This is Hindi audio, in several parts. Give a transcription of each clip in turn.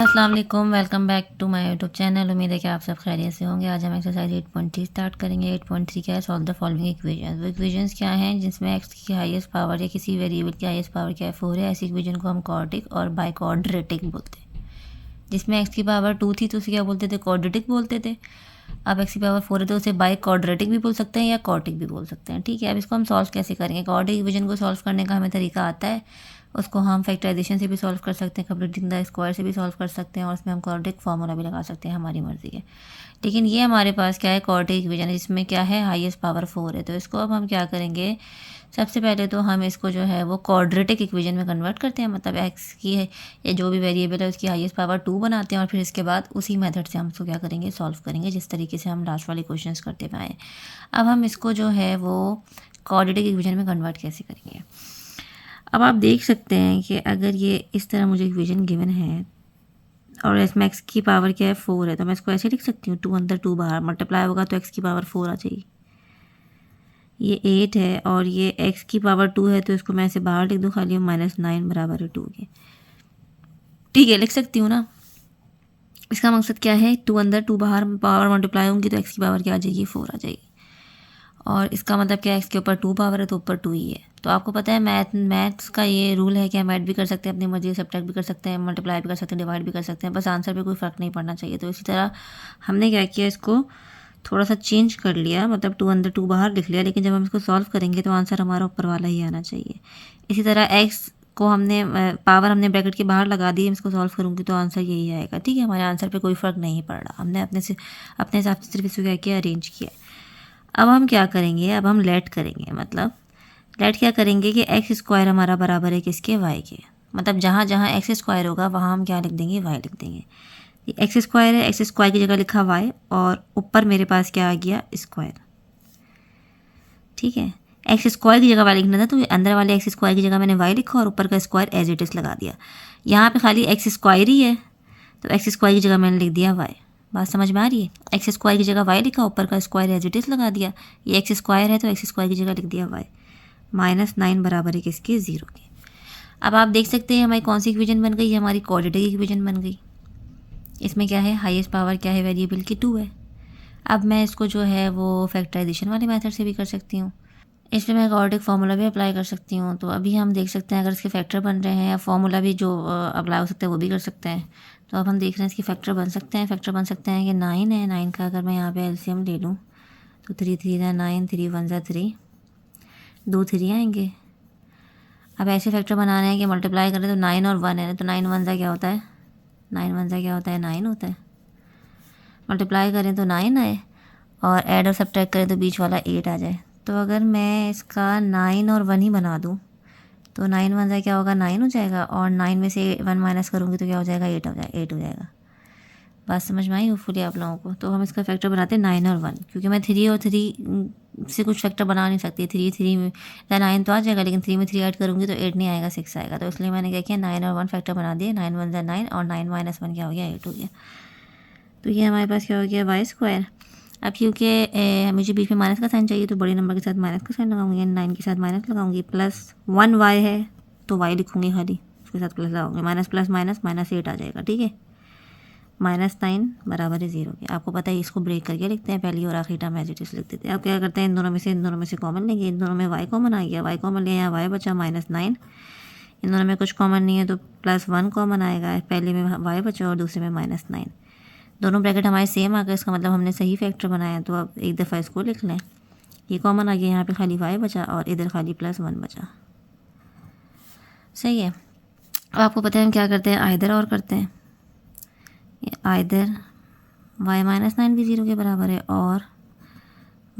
अस्सलाम वालेकुम, welcome back to my YouTube channel. उम्मीद है कि आप सब खैरियत से होंगे। आज हम एक्सरसाइज 8.3 स्टार्ट करेंगे। 8.3 क्या है? Solve the following equation. वो इक्वेशंस क्या हैं जिसमें एक्स की हाईएस्ट पावर या किसी वेरिएबल की हाईएस्ट पावर क्या है 4 है। ऐसी इक्वेशन को हम क्वाड्रेटिक और बाई क्वाड्रेटिक बोलते हैं। जिसमें एक्स की पावर 2 थी तो उसे क्या बोलते थे? क्वाड्रेटिक बोलते थे। अब एक्स की पावर 4 है तो उसे बाई क्वाड्रेटिक भी बोल सकते हैं या क्वाड्रेटिक भी बोल सकते हैं। ठीक है, अब इसको हम सॉल्व कैसे करेंगे? क्वाड्रेटिक इक्वेशन को सॉल्व करने का हमें तरीका आता है। उसको हम फैक्टराइजेशन से भी सॉल्व कर सकते हैं, कंप्लीटिंग द स्क्वायर से भी सॉल्व कर सकते हैं, और उसमें हम क्वाड्रेटिक फार्मूला भी लगा सकते हैं, हमारी मर्जी है। लेकिन ये हमारे पास क्या है? क्वाड्रेटिक इक्वेशन है जिसमें क्या है? हाईएस्ट पावर 4 है। तो इसको अब हम क्या करेंगे? सबसे पहले तो हम इसको जो है वो क्वाड्रेटिक इक्वेशन में कन्वर्ट करते हैं। मतलब एक्स की है या जो भी वेरिएबल है उसकी हाईएस्ट पावर 2 बनाते हैं और फिर इसके बाद उसी मेथड से हम इसको क्या करेंगे? सॉल्व करेंगे, जिस तरीके से हम लास्ट वाले क्वेश्चंस करते हुए आए। अब हम इसको जो है वो क्वाड्रेटिक इक्वेशन में कन्वर्ट कैसे करेंगे? अब आप देख सकते हैं कि अगर ये इस तरह मुझे इक्वेशन गिवन है और इसमें एक्स की पावर क्या है 4 है, तो मैं इसको ऐसे लिख सकती हूँ 2 अंदर 2 बाहर, मल्टीप्लाई होगा तो एक्स की पावर 4 आ जाएगी। ये 8 है और ये एक्स की पावर 2 है तो इसको मैं ऐसे बाहर लिख दूँ खाली, -9 बराबर है 2 के। ठीक है, लिख सकती हूँ ना। इसका मकसद क्या है? 2 अंदर 2 बाहर, पावर मल्टीप्लाई होंगी तो एक्स की पावर क्या आ जाएगी? 4 आ जाएगी। और इसका मतलब क्या है? एक्स के ऊपर 2 पावर है तो ऊपर 2 ही है। तो आपको पता है मैथ्स का ये रूल है कि हम ऐड भी कर सकते हैं अपनी मर्जी, सब्ट्रैक्ट भी कर सकते हैं, मल्टीप्लाई भी कर सकते हैं, डिवाइड भी कर सकते हैं, बस आंसर पे कोई फ़र्क नहीं पड़ना चाहिए। तो इसी तरह हमने क्या किया, इसको थोड़ा सा चेंज कर लिया, मतलब 2 अंदर 2 बाहर लिख लिया, लेकिन जब हम इसको सॉल्व करेंगे तो आंसर हमारा ऊपर वाला ही आना चाहिए। इसी तरह एक्स को हमने पावर हमने ब्रैकेट के बाहर लगा दी, इसको सॉल्व करूँगी तो आंसर यही आएगा। ठीक है, हमारे आंसर पे कोई फ़र्क नहीं पड़ रहा, हमने अपने हिसाब से सिर्फ इसको क्या किया? अरेंज किया। अब हम क्या करेंगे? अब हम लेट करेंगे। मतलब लेट क्या करेंगे कि एक्स स्क्वायर हमारा बराबर है किसके? वाई के। मतलब जहाँ जहाँ एक्स स्क्वायर होगा वहाँ हम क्या लिख देंगे? वाई लिख देंगे। एक्स स्क्वायर है, एक्स स्क्वायर की जगह लिखा वाई और ऊपर मेरे पास क्या आ गया? स्क्वायर। ठीक है, एक्स स्क्वायर की जगह वाई लिखना था तो अंदर वाले एक्स स्क्वायर की जगह मैंने वाई लिखा और ऊपर का स्क्वायर एज इट इज़ लगा दिया। यहाँ पे खाली एक्स स्क्वायर ही है तो एक्स स्क्वायर की जगह मैंने लिख दिया वाई। बात समझ में आ रही है? एक्स स्क्वायर की जगह वाई लिखा, ऊपर का स्क्वायर एज इट इज़ लगा दिया। ये एक्स स्क्वायर है तो एक्स स्क्वायर की जगह लिख दिया वाई। -9 बराबर है किसके? 0 के। अब आप देख सकते हैं हमारी कौन सी इक्वेशन बन गई? हमारी क्वाड्रेटिक इक्वेशन बन गई। इसमें क्या है? हाईएस्ट पावर क्या है वेरिएबल की? 2 है। अब मैं इसको जो है वो फैक्टराइजेशन वाले मेथड से भी कर सकती हूँ। इसमें मैं क्वाड्रेटिक फार्मूला भी अप्लाई कर सकती हूँ। तो अभी हम देख सकते हैं अगर इसके फैक्टर बन रहे हैं या फार्मूला भी जो अप्लाई हो सकता है वो भी कर सकते हैं। तो अब हम देख रहे हैं इसके फैक्टर बन सकते हैं। फैक्टर बन सकते हैं कि 9 है, 9 का अगर मैं यहाँ पे एलसीएम ले लूँ तो 3 3 9, 3 1 3, 2 3 आएंगे। अब ऐसे फैक्टर बनाने हैं कि मल्टीप्लाई करें तो 9 और 1 है, तो 9 1 क्या होता है? 9 1 क्या होता है? 9 होता है। मल्टीप्लाई करें तो 9 आए और ऐड और सब्ट्रैक्ट करें तो बीच वाला 8 आ जाए। तो अगर मैं इसका 9 और 1 ही बना दूँ तो 9 1 क्या होगा? 9 हो जाएगा और 9 में से 1 माइनस करूँगी तो क्या हो जाएगा? 8 हो जाएगा। बात समझ में आई होपफुली आप लोगों को? तो हम इसका फैक्टर बनाते हैं 9 और 1, क्योंकि मैं 3 और 3 से कुछ फैक्टर बना नहीं सकती। 3 में 9 तो आ जाएगा, लेकिन 3 में 3 ऐड करूँगी तो 8 नहीं आएगा, 6 आएगा। तो इसलिए मैंने क्या किया? 9 और 1 फैक्टर बना दिए। 9 1 9 और 9 माइनस 1 क्या हो गया? 8 हो गया। तो ये हमारे पास क्या हो गया? Y square. अब क्योंकि मुझे बीच में माइनस का साइन चाहिए तो बड़े नंबर के साथ माइनस का साइन लगाऊंगी, 9 के साथ माइनस लगाऊंगी, +1 वाई है तो वाई लिखूंगी खाली, उसके साथ प्लस लगाऊंगी, माइनस प्लस माइनस -8 आ जाएगा। ठीक है, -9 बराबर है 0 के। आपको पता है इसको ब्रेक करके लिखते हैं, पहली और आखिरी टर्म एज इट इज लिख देते हैं। अब क्या करते हैं? इन दोनों में से कॉमन लेंगे। इन दोनों में वाई कॉमन आ गया, वाई कॉमन लिया, यहाँ वाई बचा -9। इन दोनों में कुछ कॉमन नहीं है तो +1 कॉमन आएगा, पहले में वाई बचा और दूसरे में -9। दोनों ब्रैकेट हमारे सेम आ गए, इसका मतलब हमने सही फैक्टर बनाया। तो अब एक दफ़ा इसको लिख लें, ये कॉमन आ गया, यहाँ पे खाली वाई बचा और इधर खाली +1 बचा। सही है। अब आपको पता है हम क्या करते हैं? आइदर और करते हैं। आइदर वाई -9 भी 0 के बराबर है और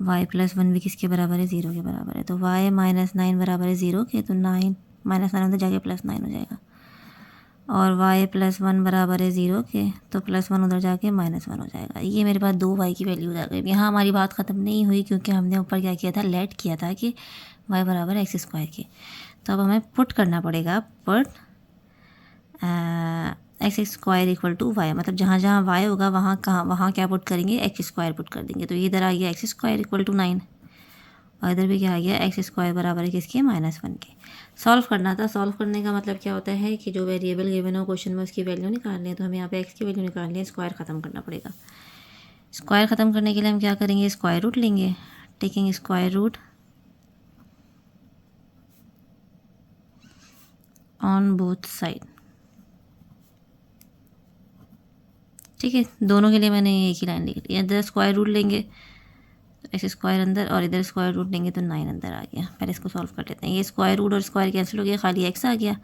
वाई +1 भी किसके बराबर है? 0 के बराबर है। तो वाई -9 बराबर है 0 के, तो 9 -9 उधर जाके +9 हो जाएगा और y +1 बराबर है 0 के, तो +1 उधर जाके -1 हो जाएगा। ये मेरे पास 2 y की वैल्यूज आ गई। यहाँ हमारी बात ख़त्म नहीं हुई, क्योंकि हमने ऊपर क्या किया था? लेट किया था कि y बराबर एक्स स्क्वायर के। तो अब हमें पुट करना पड़ेगा, put x square equal to y. मतलब जहाँ जहाँ y होगा वहाँ क्या पुट करेंगे? एक्स स्क्वायर पुट कर देंगे। तो ये इधर आ गया एक्स स्क्वायर इक्वल टू 9 और इधर भी क्या आ गया, एक्स स्क्वायर बराबर है किसके, -1 के। सॉल्व करना था। सॉल्व करने का मतलब क्या होता है कि जो वेरिएबल गिवन हो क्वेश्चन में उसकी वैल्यू निकालनी है, तो हमें यहाँ पे एक्स की वैल्यू निकालनी है, स्क्वायर ख़त्म करना पड़ेगा। स्क्वायर ख़त्म करने के लिए हम क्या करेंगे, स्क्वायर रूट लेंगे, taking square root on both side. ठीक है, दोनों के लिए मैंने एक ही लाइन लिख ली। इधर स्क्वायर रूट लेंगे तो एक्स स्क्वायर अंदर, और इधर स्क्वायर रूट लेंगे तो 9 अंदर आ गया। पहले इसको सॉल्व कर लेते हैं। ये स्क्वायर रूट और स्क्वायर कैंसिल हो गया, खाली एक्स आ गया।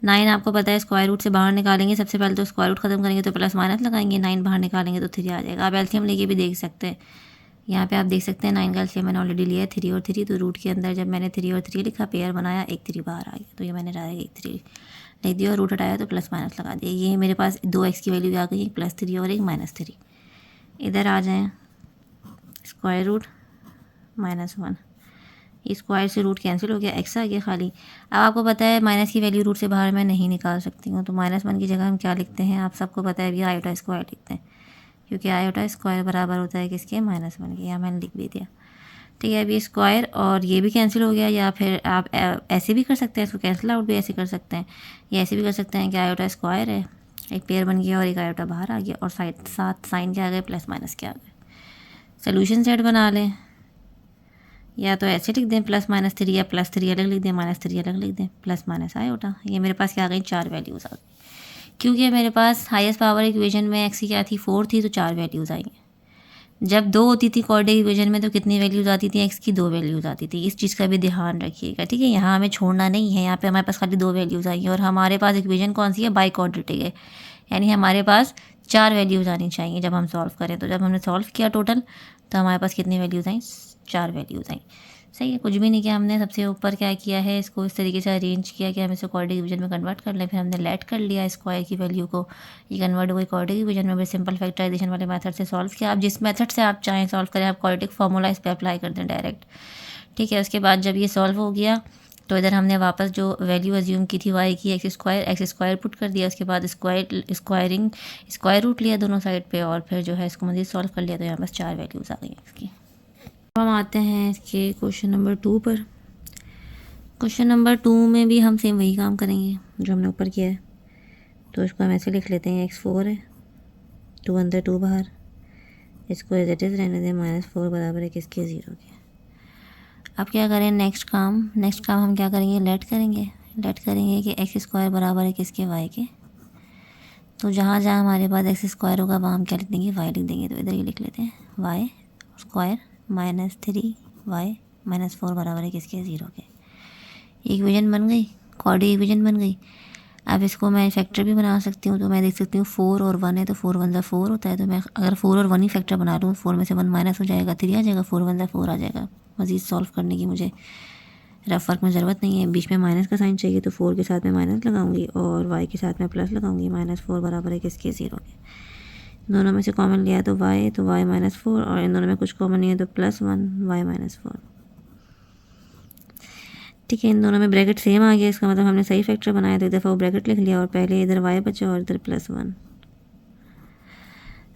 9 आपको पता है स्क्वायर रूट से बाहर निकालेंगे, सबसे पहले तो स्क्वायर रूट खत्म करेंगे तो प्लस माइनस लगाएंगे, 9 बाहर निकालेंगे तो 3 आ जाएगा। आप एलसीएम लेके भी देख सकते हैं। यहाँ पे आप देख सकते हैं 9 का एलसीएम मैंने ऑलरेडी लिया है 3 और 3, तो रूट के अंदर जब मैंने 3 और 3 लिखा, पेयर बनाया, एक 3 बाहर आ गया, तो ये मैंने डायरेक्ट एक 3 लिख दिया और रूट हटाया तो प्लस माइनस लगा दिया। ये मेरे पास 2 एक्स की वैल्यू आ गई, एक +3 और एक -3। इधर आ जाएँ, स्क्वायर रूट -1, ये स्क्वायर से रूट कैंसिल हो गया, एक्स आ गया खाली। अब आपको पता है माइनस की वैल्यू रूट से बाहर मैं नहीं निकाल सकती हूँ, तो -1 की जगह हम क्या लिखते हैं, आप सबको पता है अभी आयोटा स्क्वायर लिखते हैं, क्योंकि आयोटा स्क्वायर बराबर होता है किसके, -1 के। यहाँ मैंने लिख भी दिया। ठीक है, अभी स्क्वायर और ये भी कैंसिल हो गया, या फिर आप ऐसे भी कर सकते हैं, इसको कैंसिल आउट भी ऐसे कर सकते हैं, या ऐसे भी कर सकते हैं कि आयोटा स्क्वायर है, एक पेयर बन गया और एक आयोटा बाहर आ गया, और साइड साथ साइन के आ गए, प्लस माइनस के आ गए। सोल्यूशन सेट बना लें, या तो ऐसे लिख दें +-3, या +3 अलग लिख दें, -3 अलग लिख दें, प्लस माइनस आयोटा। ये मेरे पास क्या आ गई, 4 वैल्यूज़ आ गई, क्योंकि मेरे पास हाईएस्ट पावर इक्वेशन में एक्स की क्या थी, 4 थी, तो 4 वैल्यूज़ आई हैं। जब 2 होती थी क्वाड्रेटिक इक्वेशन में तो कितनी वैल्यूज़ आती थी, एक्स की 2 वैल्यूज़ आती थी। इस चीज़ का भी ध्यान रखिएगा, ठीक है। यहाँ हमें छोड़ना नहीं है, यहाँ पे हमारे पास खाली 2 वैल्यूज़ आई हैं, और हमारे पास इक्वेशन कौन सी है, बाई क्वाड्रेटिक है, यानी हमारे पास 4 वैल्यूज़ आनी चाहिए जब हम सॉल्व करें। तो जब हमने सॉल्व किया टोटल, तो हमारे पास कितनी वैल्यूज़ आई, 4 वैल्यूज़ आई। सही है, कुछ भी नहीं किया हमने। सबसे ऊपर क्या किया है, इसको इस तरीके से अरेंज किया कि हम इसको क्वाड्रेटिक डिवीजन में कन्वर्ट कर लें, फिर हमने लेट कर लिया स्क्वायर की वैल्यू को, ये कन्वर्ट हुई क्वाड्रेटिक डिवीजन में, सिंपल फैक्टराइजेशन वाले मेथड से सॉल्व किया। आप जिस मेथड से आप चाहें सॉल्व करें, आप क्वाड्रेटिक फार्मूला इस पर अप्लाई कर दें डायरेक्ट, ठीक है। उसके बाद जब ये सॉल्व हो गया, तो इधर हमने वापस जो वैल्यू अज्यूम की थी वाई की, एक्स स्क्वायर पुट कर दिया। उसके बाद स्क्वायर रूट लिया दोनों साइड पे, और फिर जो है इसको मज़ीद सॉल्व कर लिया, तो यहाँ बस 4 वैल्यूज़ आ गई इसकी। अब हम आते हैं इसके क्वेश्चन नंबर 2 पर। क्वेश्चन नंबर 2 में भी हम सेम वही काम करेंगे जो हमने ऊपर किया है, तो इसको हम ऐसे लिख लेते हैं, x4 है, 2 अंदर 2 बाहर, इसको एज इट इज़ रहने दें, -4 बराबर है किसके, 0 के। अब क्या करें, नेक्स्ट काम हम क्या करेंगे, लेट करेंगे कि एक्स स्क्वायर बराबर है किसके, y के। तो जहाँ जहाँ हमारे पास एक्स स्क्वायर होगा वहाँ हम क्या लिख देंगे, y लिख देंगे। तो इधर ये लिख लेते हैं, y स्क्वायर -3y -4 बराबर है किसके, 0 के। इक्वेशन बन गई, क्वाड्रेटिक इक्वेशन बन गई। अब इसको मैं फैक्टर भी बना सकती हूँ, तो मैं देख सकती हूँ 4 और 1 है, तो 4 1 4 होता है, तो मैं अगर 4 और 1 ही फैक्टर बना लूँ, 4 में से 1 माइनस हो जाएगा, 3 आ जाएगा, 4 1 4 आ जाएगा। मज़ीद सॉल्व करने की मुझे रफ वर्क में ज़रूरत नहीं है, बीच में माइनस का साइन चाहिए, तो 4 के साथ में माइनस लगाऊंगी और y के साथ में प्लस लगाऊंगी। -4 बराबर है किसके, 0 के। दोनों में से कॉमन लिया तो y -4, और इन दोनों में कुछ कॉमन नहीं है तो +1 y -4। ठीक है, इन दोनों में ब्रैकेट सेम आ गया, इसका मतलब हमने सही फैक्टर बनाया, तो एक दफ़ा वो ब्रैकेट लिख लिया, और पहले इधर y बचा और इधर +1।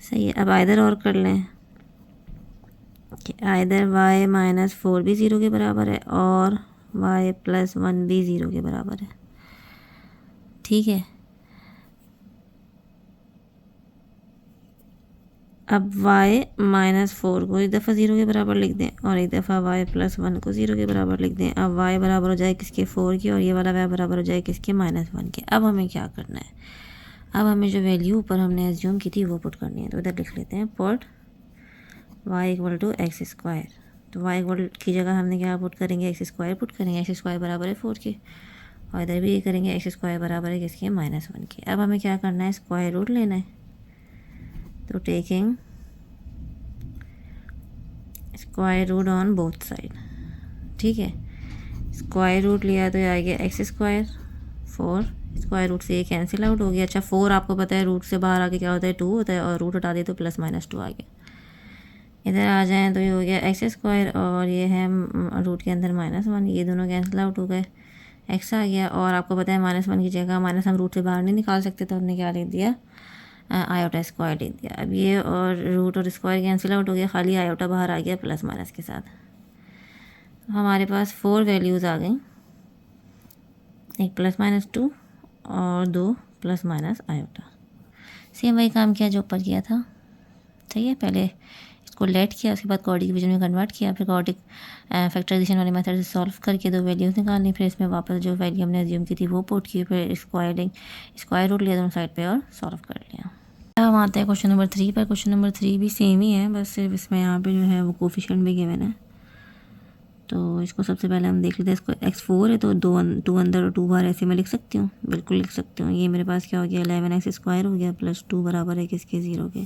सही है, अब आइदर और कर लें कि आइदर y -4 भी 0 के बराबर है और y +1 भी 0 के बराबर है। ठीक है, अब y -4 को एक दफ़ा 0 के बराबर लिख दें, और एक दफ़ा y +1 को 0 के बराबर लिख दें। अब y बराबर हो जाए किसके, 4 के, और ये वाला y बराबर हो जाए किसके, -1 के। अब हमें क्या करना है, अब हमें जो वैल्यू ऊपर हमने एज्यूम की थी वो पुट करनी है। तो इधर लिख लेते हैं, पुट y = x²। तो y इक्वल की जगह हमने क्या पुट करेंगे, x² पुट करेंगे। x² बराबर है 4 के, और इधर भी ये करेंगे, x² बराबर है किसके, -1 के। अब हमें क्या करना है, स्क्वायर रूट लेना है, तो taking square root on both side. ठीक है, स्क्वायर रूट लिया तो ये आ गया x², 4, स्क्वायर रूट से ये कैंसिल आउट हो गया। अच्छा, 4 आपको पता है रूट से बाहर आके क्या होता है, 2 होता है, और रूट हटा दिए तो +-2 आ गया। इधर आ जाएँ तो ये हो गया x², और ये है रूट के अंदर -1, ये दोनों कैंसिल आउट हो गए, x आ गया। और आपको पता है -1 की जगह माइनस हम रूट से बाहर नहीं निकाल सकते, तो हमने क्या लिख दिया, आयोटा स्क्वायर लिख दिया। अब ये और रूट और स्क्वायर कैंसिल आउट हो गया, खाली आयोटा बाहर आ गया प्लस माइनस के साथ। हमारे पास 4 वैल्यूज़ आ गई, एक +-2 और 2 ± आयोटा। सेम वही काम किया जो ऊपर किया था, सही है। पहले इसको लेट किया, उसके बाद क्वाड्रेटिक डिवीजन में कन्वर्ट किया, फिर क्वाड्रेटिक फैक्टराइजेशन वाले मेथड से सॉल्व करके 2 वैल्यूज़ निकालनी, फिर इसमें वापस जो वैल्यू हमने अज्यूम की थी वो पुट की, फिर स्क्वायर रूट लिया दोनों साइड पे और सॉल्व कर लिया। हम आते हैं क्वेश्चन नंबर 3 पर। क्वेश्चन नंबर 3 भी सेम ही है, बस सिर्फ इसमें यहाँ पे जो है वो कोफिशिएंट भी गिवन है। तो इसको सबसे पहले हम देख लेते हैं। इसको x4 है तो 2 अंदर और 2 बाहर ऐसे मैं लिख सकती हूँ, बिल्कुल लिख सकती हूँ। ये मेरे पास क्या हो गया, 11x² हो गया +2 बराबर है किसके, 0 के।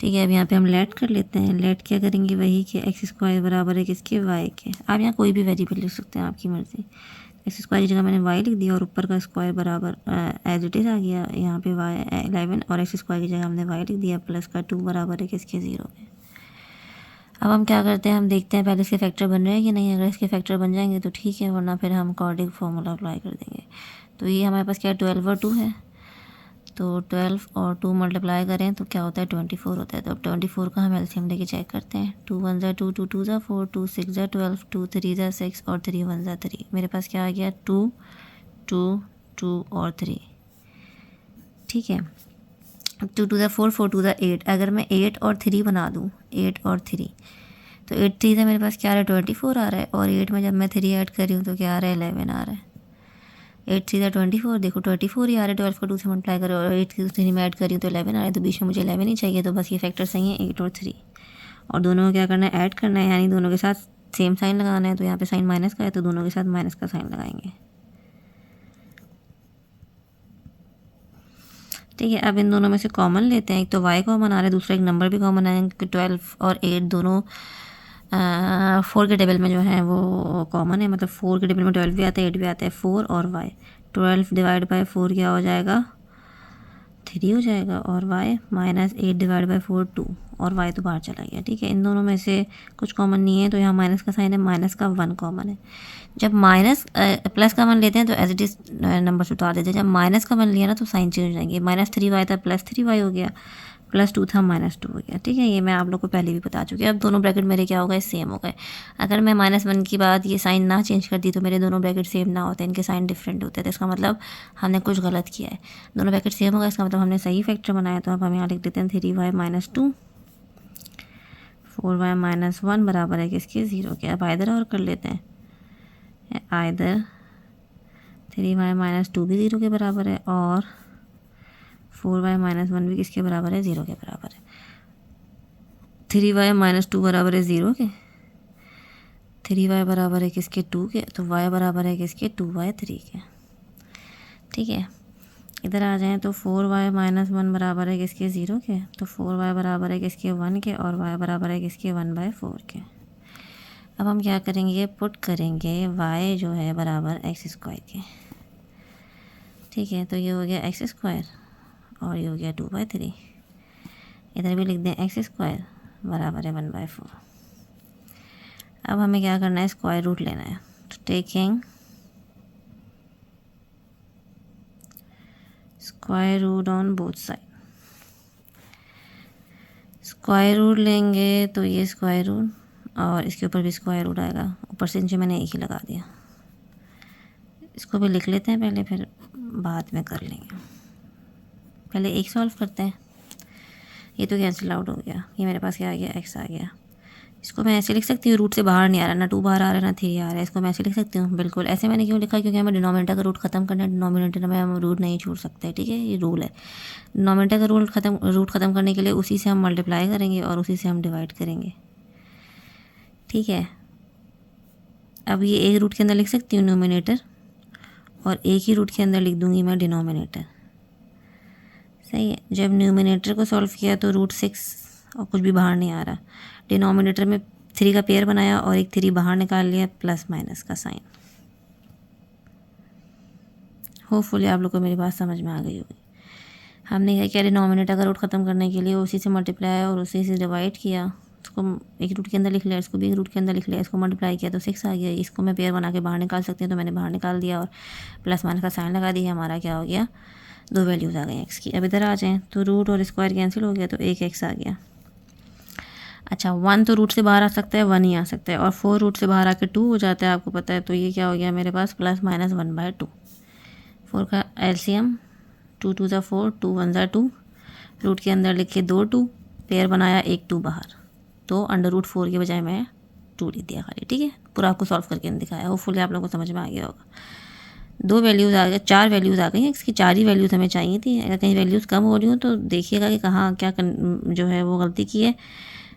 ठीक है, अब यहाँ पे हम लेट कर लेते हैं। लेट क्या करेंगे, वही कि x² बराबर है किसके, y के। आप यहाँ कोई भी वेरिएबल लिख सकते हैं, आपकी मर्ज़ी। x² की जगह मैंने y लिख दिया और ऊपर का स्क्वायर बराबर एज इट इज़ आ गया। यहाँ पे y 11 और x² की जगह हमने y लिख दिया, प्लस का 2 बराबर है किसके, 0 के। अब हम क्या करते हैं, हम देखते हैं पहले इसके फैक्टर बन रहे हैं कि नहीं। अगर इसके फैक्टर बन जाएंगे तो ठीक है, वरना फिर हम क्वाड्रेटिक फार्मूला अप्लाई कर देंगे। तो ये हमारे पास क्या है, 12 और 2 है, तो 12 और 2 मल्टीप्लाई करें तो क्या होता है, 24 होता है। तो अब 24 का हम एलसीएम लेके चेक करते हैं। 2 1 ज़ा 2, 2 2 ज़ा 4, 2 6 ज़ा 12, 2 3 ज़ा 6 और 3 1 ज़ा 3। मेरे पास क्या आ गया, 2 2 2 और 3। ठीक है, 2 2 ज़ा 4, 4 2 ज़ा 8। अगर मैं 8 और 3 बना दूँ, 8 और 3, तो 8 3 से मेरे पास क्या आ रहा है, 24 आ रहा है। और 8 में जब मैं 3 ऐड कर रही हूँ तो क्या आ रहा है, 11 आ रहा है। 8 3 ज़ा 24, देखो 24 ही आ रहा है। 12 को 2 से मल्टीप्लाई करो और 8 की 3 में ऐड कर रही हूँ तो 11 आ रहा है। तो बीच में मुझे 11 ही चाहिए, तो बस ये फैक्टर सही है, 8 और 3। और दोनों को क्या करना है, ऐड करना है, यानी दोनों के साथ सेम साइन लगाना है। तो यहाँ पे साइन माइनस का है तो दोनों के साथ माइनस का साइन लगाएंगे। ठीक है, अब इन दोनों में से कॉमन लेते हैं। एक तो y कॉमन आ रहा है, दूसरा एक नंबर भी कॉमन आएंगे, क्योंकि 12 और 8 दोनों 4 के टेबल में जो है वो कॉमन है। मतलब 4 के टेबल में 12 भी आता है, 8 भी आता है। 4 और y, 12 डिवाइड बाई 4 क्या हो जाएगा, 3 हो जाएगा। और y -8 डिवाइड बाई 4 2, और y तो बाहर चला गया। ठीक है, इन दोनों में से कुछ कॉमन नहीं है, तो यहाँ माइनस का साइन है, माइनस का 1 कॉमन है। जब माइनस प्लस का वन लेते हैं तो एज इट इज़ नंबर से उतार देते हैं। जब माइनस का वन लिया ना तो साइन चेंज हो जाएंगे। -3y था +3y हो गया, +2 था -2 हो गया। ठीक है, ये मैं आप लोग को पहले भी बता चुकी हूँ। अब दोनों ब्रैकेट मेरे क्या हो गए, सेम हो गए। अगर मैं -1 की बाद ये साइन ना चेंज कर दी तो मेरे दोनों ब्रैकेट सेम ना होते, इनके साइन डिफरेंट होते हैं। तो इसका मतलब हमने कुछ गलत किया है। दोनों ब्रैकेट सेम हो गए, इसका मतलब हमने सही फैक्टर बनाया। तो अब हम यहाँ लिख देते हैं 3y - 2, 4y - 1 बराबर है किसके, 0 के। अब आइदर और कर लेते हैं, आइदर 3y - 2 भी 0 के बराबर है और 4y - 1 भी किसके बराबर है, 0 के बराबर है। 3y - 2 बराबर है 0 के, 3y बराबर है किसके, 2 के। तो y बराबर है किसके, 2y 3 के। ठीक है, इधर आ जाएं तो 4y - 1 बराबर है किसके, 0 के। तो 4y बराबर है किसके, 1 के, और y बराबर है किसके, 1/4 के। अब हम क्या करेंगे, पुट करेंगे y जो है बराबर x² के। ठीक है, तो ये हो गया x² और ये हो गया 2/3। इधर भी लिख दें x² बराबर है 1/4। अब हमें क्या करना है, स्क्वायर रूट लेना है। तो taking square root on both side, square root लेंगे तो ये स्क्वायर रूट और इसके ऊपर भी स्क्वायर रूट आएगा। ऊपर से नीचे मैंने एक ही लगा दिया। इसको भी लिख लेते हैं पहले, फिर बाद में कर लेंगे। पहले एक सॉल्व करते हैं। ये तो कैंसिल आउट हो गया, ये मेरे पास क्या आ गया, x आ गया। इसको मैं ऐसे लिख सकती हूँ, रूट से बाहर नहीं आ रहा, ना 2 बाहर आ रहा है ना 3 आ रहा है। इसको मैं ऐसे लिख सकती हूँ, बिल्कुल ऐसे। मैंने क्यों लिखा, क्योंकि हमें डिनोमिनेटर का रूट ख़त्म करना है। डिनोमिनेटर में हम रूट नहीं छोड़ सकते। ठीक है, ये रूल है। डिनोमिनेटर का रूट ख़त्म करने के लिए उसी से हम मल्टीप्लाई करेंगे और उसी से हम डिवाइड करेंगे। ठीक है, अब ये एक रूट के अंदर लिख सकती हूँ न्यूमिनेटर, और एक ही रूट के अंदर लिख दूँगी मैं डिनोमिनेटर। सही है, जब न्यूमिनेटर को सॉल्व किया तो √6 और कुछ भी बाहर नहीं आ रहा। डिनोमिनेटर में 3 का पेयर बनाया और एक 3 बाहर निकाल लिया, प्लस माइनस का साइन। होपफुली आप लोग को मेरी बात समझ में आ गई होगी। हमने क्या किया, डिनोमिनेटर का रूट ख़त्म करने के लिए उसी से मल्टीप्लाई और उसी से डिवाइड किया। इसको एक रूट के अंदर लिख लिया, इसको भी एक रूट के अंदर लिख लिया, इसको मल्टीप्लाई किया तो 6 आ गया। इसको मैं पेयर बना के बाहर निकाल सकती हूँ, तो मैंने बाहर निकाल दिया और प्लस माइनस का साइन लगा दिया। हमारा क्या हो गया, 2 वैल्यूज़ आ गई एक्स की। अब इधर आ जाएँ तो रूट और स्क्वायर कैंसिल हो गया, तो एक एक्स आ गया। अच्छा 1 तो रूट से बाहर आ सकता है, 1 ही आ सकता है, और 4 रूट से बाहर आके 2 हो जाता है, आपको पता है। तो ये क्या हो गया मेरे पास +-1/2। 4 का एलसीएम 2 2 ज़ा 4, 2 1 ज़ा 2, रूट के अंदर लिखे 2 2, पेयर बनाया 1 2 बाहर, तो √4 के बजाय मैं 2 लिख दिया खाली। ठीक है, पूरा आपको सॉल्व करके दिखाया, होपफुली आप लोगों को समझ में आ गया होगा। 2 वैल्यूज़ आ गए, 4 वैल्यूज़ आ गई हैं, इसकी 4 ही वैल्यूज़ हमें चाहिए थी। अगर कहीं वैल्यूज़ कम हो रही हो तो देखिएगा कि कहाँ क्या जो है वो गलती की है।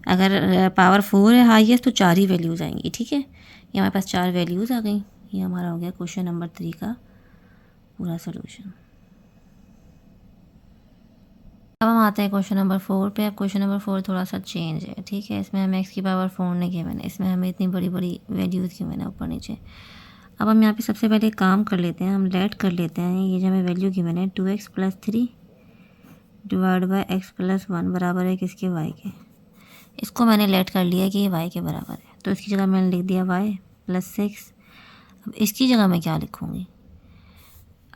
अगर पावर 4 है हाईएस्ट तो 4 ही वैल्यूज़ आएंगी। ठीक है, ये हमारे पास 4 वैल्यूज़ आ गई। ये हमारा हो गया क्वेश्चन नंबर 3 का पूरा सोल्यूशन। अब हम आते हैं क्वेश्चन नंबर 4 पे। अब क्वेश्चन नंबर 4 थोड़ा सा चेंज है। ठीक है, इसमें हमें x की पावर 4 नहीं गिवन है, इसमें हमें इतनी बड़ी बड़ी वैल्यूज़ गिवन है ऊपर नीचे। अब हम यहाँ पे सबसे पहले काम कर लेते हैं, हम लेट कर लेते हैं ये जो हमें वैल्यू गिवन है 2x + 3 डिवाइड बाई x + 1 बराबर है किसके, y के। इसको मैंने लेट कर लिया कि ये y के बराबर है, तो इसकी जगह मैंने लिख दिया y + 6। अब इसकी जगह मैं क्या लिखूँगी,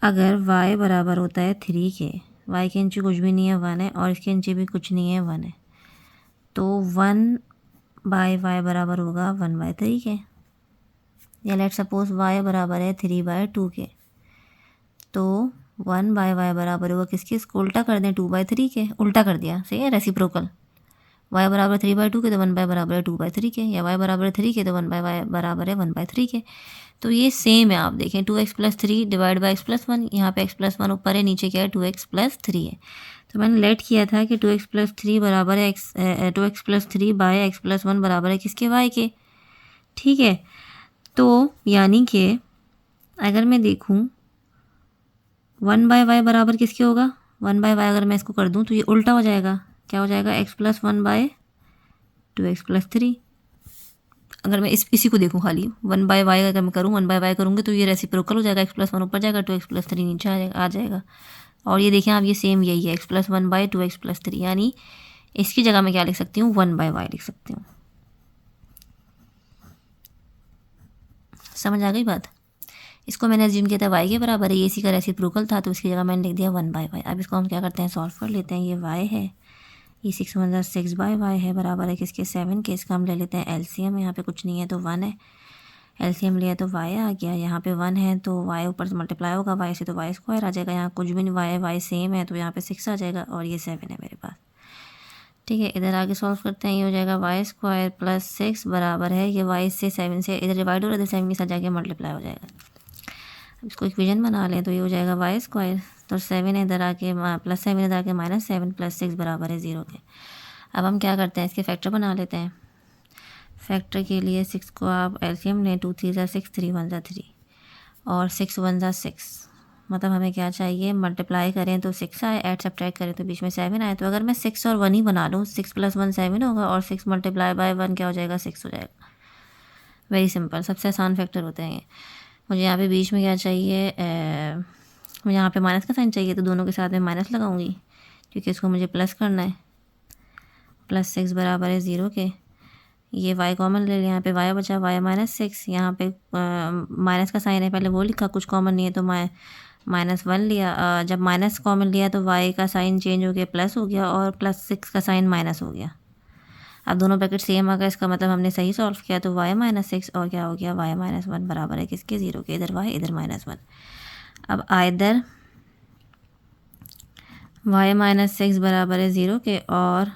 अगर y बराबर होता है 3 के, y के नीचे कुछ भी नहीं है 1 है, और इसके नीचे भी कुछ नहीं है 1 है, तो 1/y बराबर होगा 1/3 के। या लेट सपोज y बराबर है 3/2 के, तो 1/y बराबर होगा किसके, इसको उल्टा कर दें 2/3 के, उल्टा कर दिया, सही है, रेसिप्रोकल। y बराबर 3/2 के तो 1y बराबर है 2/3 के, या y बराबर है 3 के तो 1y बराबर है 1/3 के। तो ये सेम है, आप देखें 2x + 3 डिवाइड बाई x + 1, यहाँ पे x + 1 ऊपर है, नीचे क्या है 2x + 3 है। तो मैंने लेट किया था कि 2x + 3 बराबर है 2x + 3 बाय x + 1 बराबर है किसके, y के। ठीक है, तो यानी कि अगर मैं देखूँ 1/y बराबर किसके होगा, 1/y अगर मैं इसको कर दूँ तो ये उल्टा हो जाएगा, क्या हो जाएगा, x + 1/2x + 3। अगर मैं इसी को देखूँ खाली 1/y अगर मैं करूँ 1/y करूँगी तो ये रेसिप्रोकल हो जाएगा, x + 1 ऊपर जाएगा, 2x + 3 नीचे आ जाएगा। और ये देखें आप, ये सेम यही है, x + 1/2x + 3, यानी इसकी जगह मैं क्या लिख सकती हूँ, 1/y लिख सकती हूँ। समझ आ गई बात। इसको मैंने अज्यूम किया था y के बराबर है, ये इसी का रेसिप्रोकल था, तो इसकी जगह मैंने लिख दिया 1/y। अब इसको हम क्या करते हैं, सॉल्व कर लेते हैं। ये y है, ये 6 1 ज़ा 6/y है, बराबर है किसके, 7 के। इसका हम ले लेते हैं एलसीएम, यहाँ पे कुछ नहीं है तो 1 है, एलसीएम लिया तो y आ गया, यहाँ पे 1 है तो y ऊपर से मल्टीप्लाई होगा y से, तो y² आ जाएगा, यहाँ कुछ भी नहीं, y सेम है तो यहाँ पे 6 आ जाएगा, और ये 7 है मेरे पास। ठीक है, इधर आगे सॉल्व करते हैं, ये हो जाएगा y² + 6 बराबर है, ये y से 7 से इधर डिवाइड हो रहा है, इधर 7 के साथ जाके मल्टीप्लाई हो जाएगा। अब इसको इक्वेशन बना लें तो ये हो जाएगा y², तो 7 इधर आके +7 इधर आके -7 + 6 बराबर है 0 के। अब हम क्या करते हैं, इसके फैक्टर बना लेते हैं। फैक्टर के लिए 6 को आप एलसीएम लें, 2 3 ज़ा 6, 3 1 ज़ा 3, और 6 1 ज़ा 6, मतलब हमें क्या चाहिए, मल्टीप्लाई करें तो 6 आए, ऐड सब्ट्रैक्ट करें तो बीच में 7 आए। तो अगर मैं 6 और 1 ही बना लूँ, 6 + 1 7 होगा, और 6 × 1 क्या हो जाएगा, 6 हो जाएगा। वेरी सिंपल, सबसे आसान फैक्टर होते हैं ये। मुझे यहाँ पे बीच में क्या चाहिए, मुझे यहाँ पे माइनस का साइन चाहिए, तो दोनों के साथ में माइनस लगाऊंगी क्योंकि इसको मुझे प्लस करना है। +6 बराबर है 0 के, ये y कॉमन ले लिया, यहाँ पे y बचा, y - 6, यहाँ पे माइनस का साइन है, पहले वो लिखा, कुछ कॉमन नहीं है तो -1 लिया। जब माइनस कॉमन लिया तो y का साइन चेंज हो गया, प्लस हो गया, और +6 का साइन माइनस हो गया। अब दोनों ब्रैकेट सेम आ गया, इसका मतलब हमने सही सॉल्व किया, तो y - 6 और क्या हो गया, y - 1 बराबर है किसके, 0 के। इधर y इधर -1। अब आइदर y - 6 बराबर है 0 के, और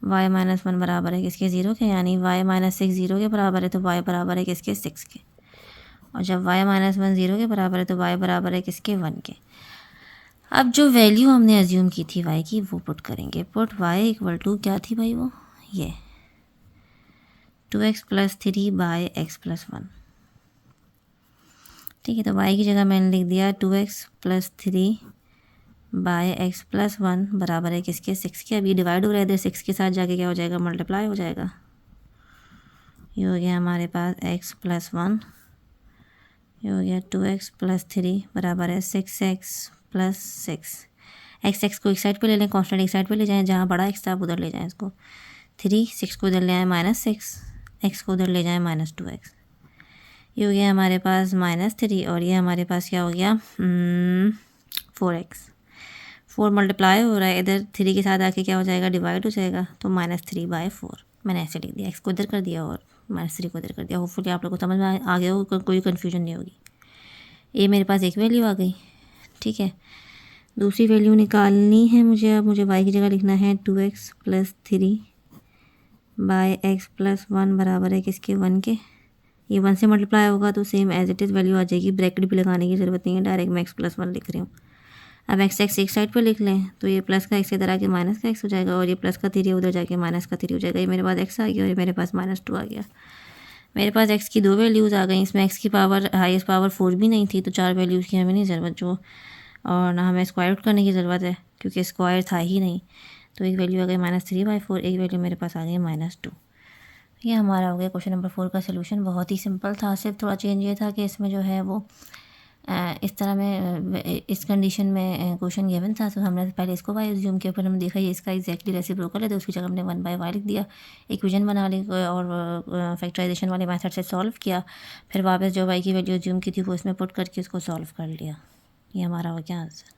y - 1 बराबर है किसके, 0 के, यानी y - 6 0 के बराबर है तो y बराबर है किसके, 6 के। और जब y - 1 0 के बराबर है तो y बराबर है किसके, 1 के। अब जो वैल्यू हमने अज्यूम की थी y की, वो पुट करेंगे। पुट y = क्या थी भाई, वो ये 2x + 3 बाय x + 1। ठीक है, तो y की जगह मैंने लिख दिया 2x + 3 बाय x + 1 बराबर है किसके, 6 के। अभी डिवाइड हो रहा है, इधर 6 के साथ जाके क्या हो जाएगा, मल्टीप्लाई हो जाएगा। ये हो गया हमारे पास x + 1, ये हो गया 2x + 3 बराबर है 6x + 6। x को एक साइड पे ले लें, कांस्टेंट एक साइड पे ले जाएं, जहाँ बड़ा x था आप उधर ले जाएं इसको। 3 6 को इधर ले आए -6, x को उधर ले जाएं -2x। ये हो गया हमारे पास -3, और ये हमारे पास क्या हो गया, 4x। 4 मल्टीप्लाई हो रहा है, इधर 3 के साथ आके क्या हो जाएगा, डिवाइड हो जाएगा, तो -3/4 मैंने ऐसे लिख दिया, एक्स को इधर कर दिया और -3 को इधर कर दिया। होपफुली आप लोगों को समझ में आ गया हो, कोई कन्फ्यूजन नहीं होगी। ये मेरे पास एक वैल्यू आ गई, ठीक है। दूसरी वैल्यू निकालनी है मुझे। अब मुझे y की जगह लिखना है 2x + 3 बाय x + 1 बराबर है किसके, 1 के। ये 1 से मल्टीप्लाई होगा तो same as it is value आ जाएगी, ब्रैकेट भी लगाने की ज़रूरत नहीं है, डायरेक्ट मैं x + 1 लिख रही हूँ। अब x एक साइड पर लिख लें तो ये प्लस का x इधर आके माइनस का x हो जाएगा, और ये प्लस का 3 उधर जाके माइनस का 3 हो जाएगा। ये मेरे पास x आ गया और ये मेरे पास -2 आ गया। मेरे पास x की 2 वैल्यूज़ आ गई। इसमें x की पावर हाईएस्ट पावर 4 भी नहीं थी, तो 4 वैल्यूज़ की हमें नहीं ज़रूरत, जो और ना हमें स्क्वायर आउट करने की ज़रूरत है क्योंकि स्क्वायर था ही नहीं। तो एक वैल्यू आ गई -3/4, एक वैल्यू मेरे पास आ गई -2। ये हमारा हो गया क्वेश्चन नंबर 4 का सोल्यूशन। बहुत ही सिंपल था, सिर्फ थोड़ा चेंज ये था कि इसमें जो है वो इस तरह में इस कंडीशन में क्वेश्चन गिवन था, तो हमने पहले इसको वाई एज्यूम किया, फिर हमने देखा ये इसका एग्जैक्टली रेसिप्रोकल है, तो उसकी जगह हमने 1/y लिख दिया, इक्वेशन बना ली और फैक्टराइजेशन वाले मेथड से सॉल्व किया। फिर वापस जो y की वैल्यू एज्यूम की थी वो इसमें पुट करके उसको सॉल्व कर लिया। ये हमारा हो गया आंसर।